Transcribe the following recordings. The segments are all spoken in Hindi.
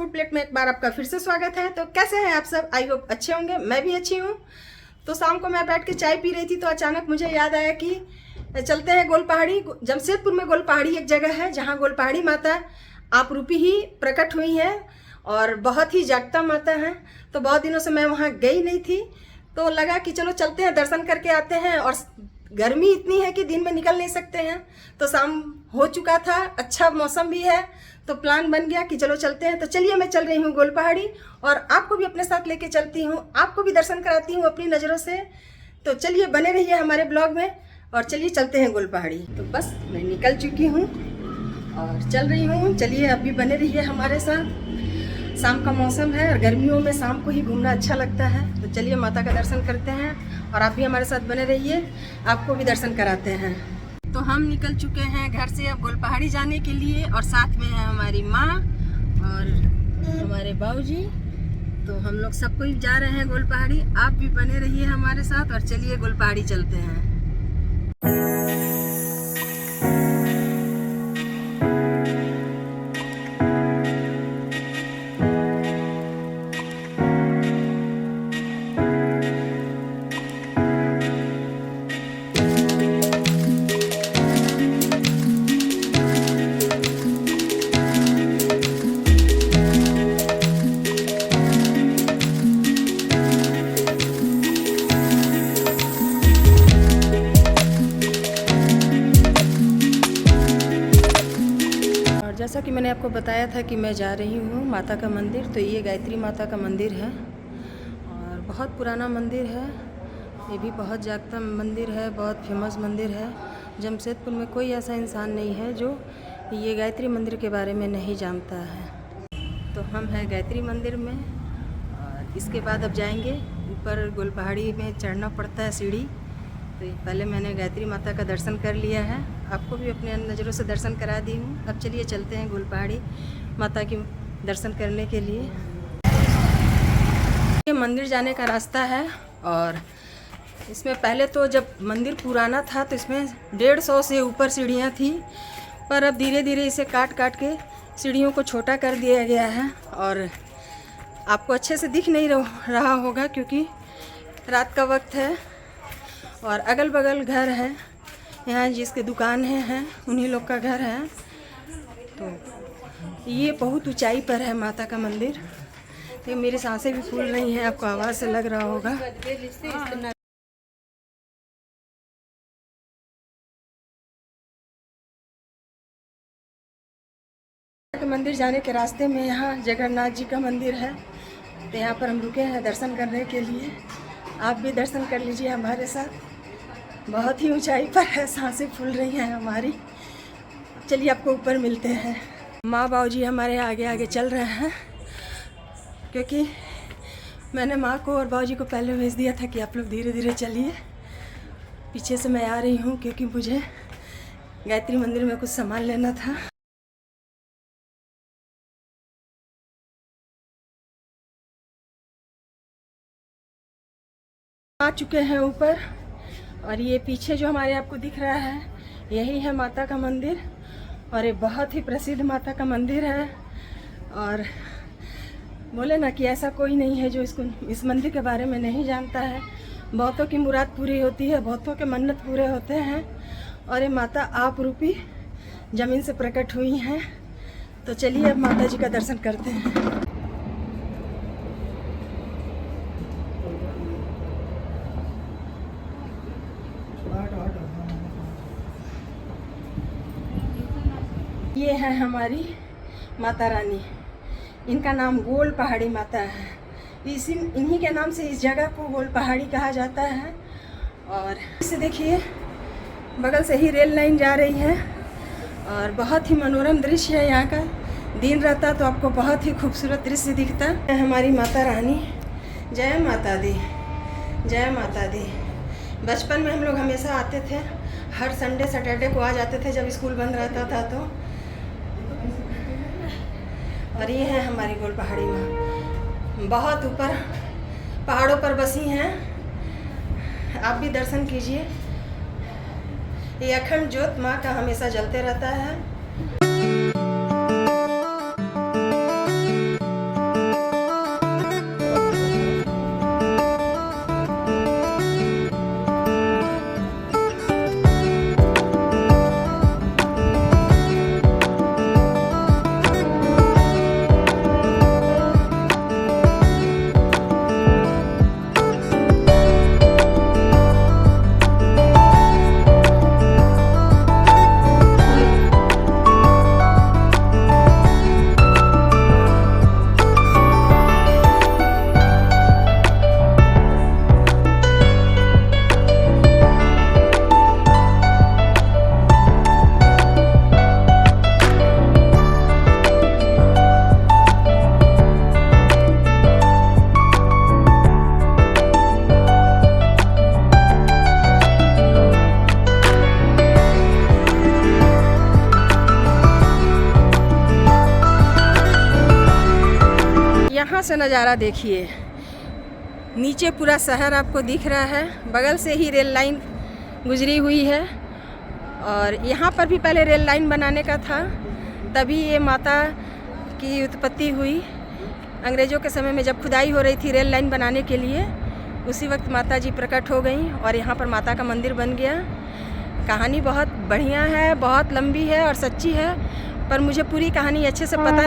फूड प्लेट में एक बार आपका फिर से स्वागत है। तो कैसे हैं आप सब? आई होप अच्छे होंगे, मैं भी अच्छी हूँ। तो शाम को मैं बैठ के चाय पी रही थी तो अचानक मुझे याद आया कि चलते हैं गोल पहाड़ी। जमशेदपुर में गोल पहाड़ी एक जगह है जहाँ गोल पहाड़ी माता आप रूपी ही प्रकट हुई है और बहुत ही जागता माता है। तो बहुत दिनों से मैं वहाँ गई नहीं थी तो लगा कि चलो चलते हैं, दर्शन करके आते हैं। और गर्मी इतनी है कि दिन में निकल नहीं सकते हैं, तो शाम हो चुका था, अच्छा मौसम भी है, तो प्लान बन गया कि चलो चलते हैं। तो चलिए मैं चल रही हूँ गोल पहाड़ी और आपको भी अपने साथ लेके चलती हूँ, आपको भी दर्शन कराती हूँ अपनी नज़रों से। तो चलिए बने रहिए हमारे ब्लॉग में और चलिए चलते हैं गोल पहाड़ी। तो बस मैं निकल चुकी हूँ और चल रही हूँ, चलिए अब भी बने रहिए हमारे साथ। शाम का मौसम है और गर्मियों में शाम को ही घूमना अच्छा लगता है। तो चलिए माता का दर्शन करते हैं और आप भी हमारे साथ बने रहिए, आपको भी दर्शन कराते हैं। तो हम निकल चुके हैं घर से अब गोल पहाड़ी जाने के लिए और साथ में है हमारी माँ और हमारे बाबूजी। तो हम लोग सब कोई जा रहे हैं गोल पहाड़ी, आप भी बने रहिए हमारे साथ और चलिए गोल पहाड़ी चलते हैं। जैसा कि मैंने आपको बताया था कि मैं जा रही हूँ माता का मंदिर। तो ये गायत्री माता का मंदिर है और बहुत पुराना मंदिर है, ये भी बहुत जागता मंदिर है, बहुत फेमस मंदिर है। जमशेदपुर में कोई ऐसा इंसान नहीं है जो ये गायत्री मंदिर के बारे में नहीं जानता है। तो हम हैं गायत्री मंदिर में और इसके बाद अब जाएंगे ऊपर। गोल पहाड़ी में चढ़ना पड़ता है सीढ़ी, तो पहले मैंने गायत्री माता का दर्शन कर लिया है, आपको भी अपने नज़रों से दर्शन करा दी हूँ। अब चलिए चलते हैं गोल पहाड़ी माता की दर्शन करने के लिए। ये मंदिर जाने का रास्ता है और इसमें पहले तो जब मंदिर पुराना था तो इसमें 150 से ऊपर सीढ़ियाँ थी, पर अब धीरे धीरे इसे काट काट के सीढ़ियों को छोटा कर दिया गया है और आपको अच्छे से दिख नहीं रहा होगा क्योंकि रात का वक्त है और अगल बगल घर है, यहाँ जिसके दुकान हैं उन्हीं लोग का घर है। तो ये बहुत ऊंचाई पर है माता का मंदिर। तो मेरी सांसें भी फूल रही हैं, आपको आवाज़ से लग रहा होगा। मंदिर जाने के रास्ते में यहाँ जगन्नाथ जी का मंदिर है, तो यहाँ पर हम रुके हैं दर्शन करने के लिए। आप भी दर्शन कर लीजिए हमारे साथ। बहुत ही ऊंचाई पर है, सांसें फूल रही हैं हमारी। चलिए आपको ऊपर मिलते हैं। माँ बाबूजी हमारे आगे आगे चल रहे हैं क्योंकि मैंने माँ को और बाबूजी को पहले भेज दिया था कि आप लोग धीरे धीरे चलिए। पीछे से मैं आ रही हूँ क्योंकि मुझे गायत्री मंदिर में कुछ सामान लेना था। आ चुके हैं ऊपर और ये पीछे जो हमारे आपको दिख रहा है यही है माता का मंदिर और ये बहुत ही प्रसिद्ध माता का मंदिर है। और बोले ना कि ऐसा कोई नहीं है जो इस मंदिर के बारे में नहीं जानता है। बहुतों की मुराद पूरी होती है, बहुतों के मन्नत पूरे होते हैं और ये माता आप रूपी ज़मीन से प्रकट हुई हैं। तो चलिए अब माता जी का दर्शन करते हैं। ये है हमारी माता रानी, इनका नाम गोल पहाड़ी माता है। इन्हीं के नाम से इस जगह को गोल पहाड़ी कहा जाता है। और इसे देखिए बगल से ही रेल लाइन जा रही है और बहुत ही मनोरम दृश्य है यहाँ का। दिन रहता तो आपको बहुत ही खूबसूरत दृश्य दिखता है। हमारी माता रानी, जय माता दी, जय माता दी। बचपन में हम लोग हमेशा आते थे, हर संडे सैटरडे को आ जाते थे जब स्कूल बंद रहता था तो। और ये है हमारी गोल पहाड़ी माँ, बहुत ऊपर पहाड़ों पर बसी हैं। आप भी दर्शन कीजिए। ये अखंड ज्योत माँ का हमेशा जलते रहता है। यहाँ से नज़ारा देखिए, नीचे पूरा शहर आपको दिख रहा है, बगल से ही रेल लाइन गुजरी हुई है। और यहाँ पर भी पहले रेल लाइन बनाने का था, तभी ये माता की उत्पत्ति हुई। अंग्रेज़ों के समय में जब खुदाई हो रही थी रेल लाइन बनाने के लिए, उसी वक्त माता जी प्रकट हो गई और यहाँ पर माता का मंदिर बन गया। कहानी बहुत बढ़िया है, बहुत लंबी है और सच्ची है, पर मुझे पूरी कहानी अच्छे से पता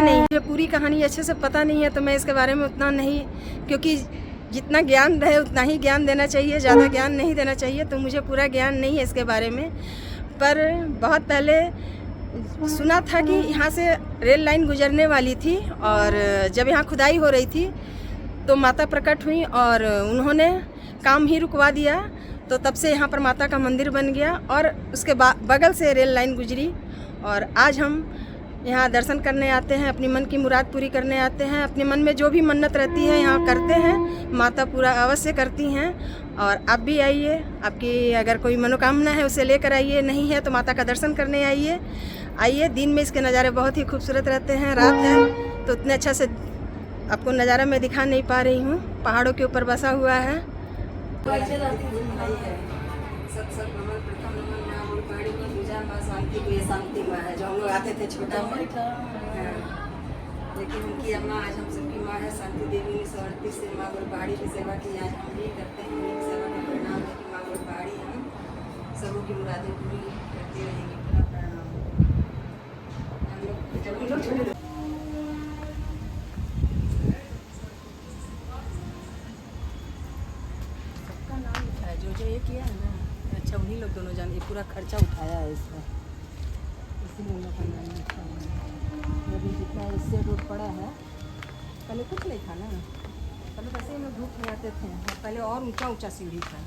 नहीं है, तो मैं इसके बारे में उतना नहीं, क्योंकि जितना ज्ञान रहे उतना ही ज्ञान देना चाहिए, ज़्यादा ज्ञान नहीं देना चाहिए। तो मुझे पूरा ज्ञान नहीं है इसके बारे में, पर बहुत पहले सुना था कि यहाँ से रेल लाइन गुजरने वाली थी और जब यहाँ खुदाई हो रही थी तो माता प्रकट हुई और उन्होंने काम ही रुकवा दिया। तो तब से यहाँ पर माता का मंदिर बन गया और उसके बगल से रेल लाइन गुजरी। और आज हम यहाँ दर्शन करने आते हैं, अपनी मन की मुराद पूरी करने आते हैं। अपने मन में जो भी मन्नत रहती है यहाँ करते हैं, माता पूरा अवश्य करती हैं। और आप भी आइए, आपकी अगर कोई मनोकामना है उसे लेकर आइए, नहीं है तो माता का दर्शन करने आइए। दिन में इसके नज़ारे बहुत ही खूबसूरत रहते हैं, रात है तो उतने अच्छा से आपको नज़ारा मैं दिखा नहीं पा रही हूँ, पहाड़ों के ऊपर बसा हुआ है। शांति माँ है, जो हम लोग आते थे छोटा में, लेकिन उनकी अम्मा आज हम सबकी माँ है। शांति देवी 1938 से माँ गुलपहाड़ी की सेवा की, आज हम भी करते हैं। उनकी सेवा का परिणाम है कि माँ गुलपहाड़ी हम सबों की मुरादें पूरी करती रहेंगी। पूरा परिणाम हम लोग छोटे सबका नाम लिखा है, जो ये किया है ना, अच्छा उन्हीं लोग दोनों जान, ये पूरा खर्चा उठाया है इसका, इसीलिए लोग का नाम लिखा है। अभी जितना इससे रोड पड़ा है, पहले कुछ नहीं था ना, पहले वैसे ही लोग धूप में आते थे। पहले और ऊंचा सीढ़ी था,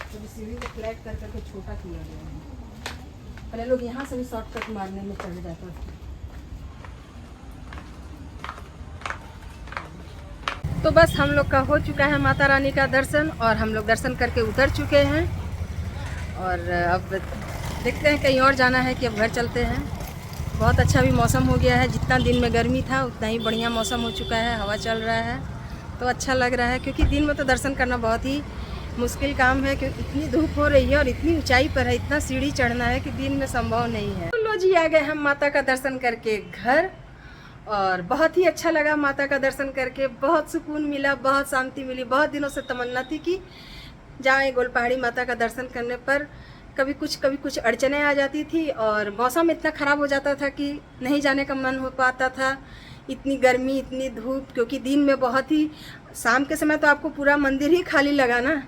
तो सीढ़ी को फ्लैट कर करके छोटा किया गया है। पहले लोग यहाँ से भी शॉर्टकट मारने में चढ़ जाते थे। तो बस हम लोग का हो चुका है माता रानी का दर्शन और हम लोग दर्शन करके उतर चुके हैं। और अब देखते हैं कहीं और जाना है कि अब घर चलते हैं। बहुत अच्छा भी मौसम हो गया है, जितना दिन में गर्मी था उतना ही बढ़िया मौसम हो चुका है, हवा चल रहा है तो अच्छा लग रहा है। क्योंकि दिन में तो दर्शन करना बहुत ही मुश्किल काम है, क्योंकि इतनी धूप हो रही है और इतनी ऊंचाई पर है, इतना सीढ़ी चढ़ना है कि दिन में संभव नहीं है। तो लो जी, आ गए हम माता का दर्शन करके घर और बहुत ही अच्छा लगा माता का दर्शन करके, बहुत सुकून मिला, बहुत शांति मिली। बहुत दिनों से तमन्ना थी कि जाएँ गोलपहाड़ी माता का दर्शन करने, पर कभी कुछ अड़चनें आ जाती थी और मौसम इतना ख़राब हो जाता था कि नहीं जाने का मन हो पाता था। इतनी गर्मी, इतनी धूप, क्योंकि दिन में बहुत ही, शाम के समय तो आपको पूरा मंदिर ही खाली लगा ना,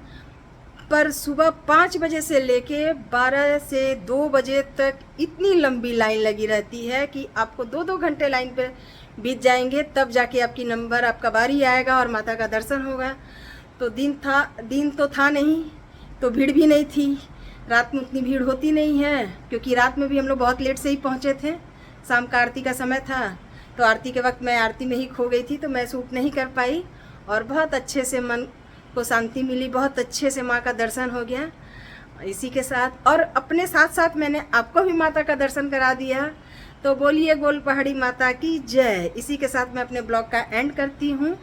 पर सुबह 5 बजे से लेके 12 से 2 बजे तक इतनी लंबी लाइन लगी रहती है कि आपको 2-2 घंटे लाइन पे बीत जाएंगे, तब जाके आपकी नंबर, आपका बारी आएगा और माता का दर्शन होगा। तो दिन तो था नहीं, तो भीड़ भी नहीं थी। रात में उतनी भीड़ होती नहीं है, क्योंकि रात में भी हम लोग बहुत लेट से ही पहुँचे थे। शाम का आरती का समय था, तो आरती के वक्त मैं आरती में ही खो गई थी, तो मैं शूट नहीं कर पाई। और बहुत अच्छे से मन को शांति मिली, बहुत अच्छे से माँ का दर्शन हो गया। इसी के साथ और अपने साथ साथ मैंने आपको भी माता का दर्शन करा दिया। तो बोलिए गोलपहाड़ी माता की जय। इसी के साथ मैं अपने ब्लॉग का एंड करती हूँ।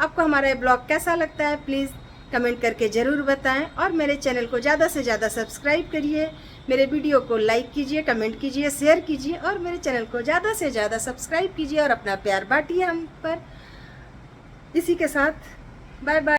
आपको हमारा ये ब्लॉग कैसा लगता है प्लीज़ कमेंट करके ज़रूर बताएं और मेरे चैनल को ज़्यादा से ज़्यादा सब्सक्राइब करिए, मेरे वीडियो को लाइक कीजिए, कमेंट कीजिए, शेयर कीजिए और मेरे चैनल को ज़्यादा से ज़्यादा सब्सक्राइब कीजिए और अपना प्यार बांटिए हम पर। इसी के साथ बाय बाय।